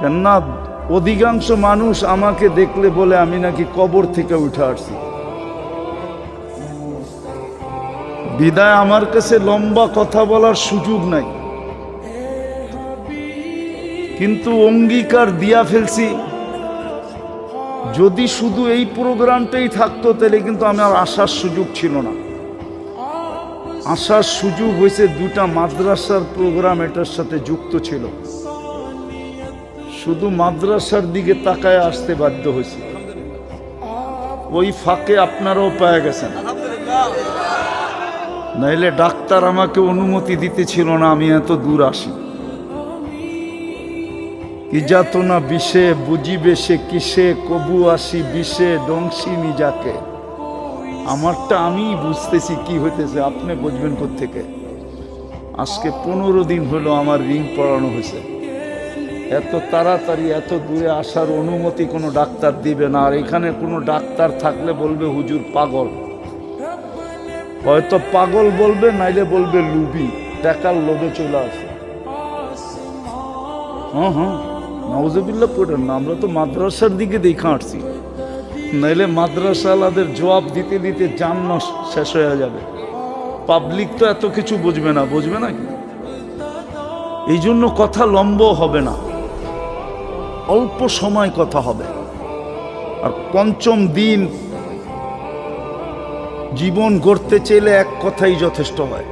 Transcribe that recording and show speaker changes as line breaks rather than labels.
কেননা অধিকাংশ মানুষ আমাকে দেখলে বলে আমি নাকি কবর থেকে উঠে আসছি। বিদায় আমার কাছে লম্বা কথা বলার সুযোগ নাই, কিন্তু অঙ্গীকার দিয়া ফেলছি যদি শুধু এই প্রোগ্রামটাই থাকতো তাহলে কিন্তু আমার আসার সুযোগ ছিল না। আসার সুযোগ হয়েছে দুটা মাদ্রাসার প্রোগ্রাম এটার সাথে যুক্ত ছিল, শুধু মাদ্রাসার দিকে তাকায় আসতে বাধ্য হয়েছে। ওই ফাঁকে আপনারাও পেয়ে গেছেন, নাইলে ডাক্তার আমাকে অনুমতি দিতেছিল না আমি এত দূর আসি। কি যাত না বিষে বুঝিবে সে কিসে, কবু আসি বিষে ডংসি নিজাকে। আমারটা আমি বুঝতেছি কি হইতেছে, আপনি বুঝবেন কোত্থেকে? আজকে 15 দিন হলো আমার রিং পড়ানো হয়েছে। এত তাড়াতাড়ি এত দূরে আসার অনুমতি কোনো ডাক্তার দিবে না। আর এখানে কোনো ডাক্তার থাকলে বলবে হুজুর পাগল, হয়তো পাগল বলবে, নাইলে বলবে লুবি, টাকার লোভে চলে আসে। হ্যাঁ, নাউজুবিল্লাহ পড়েন না, আমরা তো মাদ্রাসার দিকে দেখা আসছি, নাইলে মাদ্রাসাওয়ালাদের জবাব দিতে দিতে জান শেষ হয়ে যাবে। পাবলিক তো এত কিছু বুঝবে না, বুঝবে না কি? এই জন্য কথা লম্ব হবে না, অল্প সময় কথা হবে। আর পঞ্চম দিন জীবন গড়তে চাইলে এক কথাই যথেষ্ট হয়।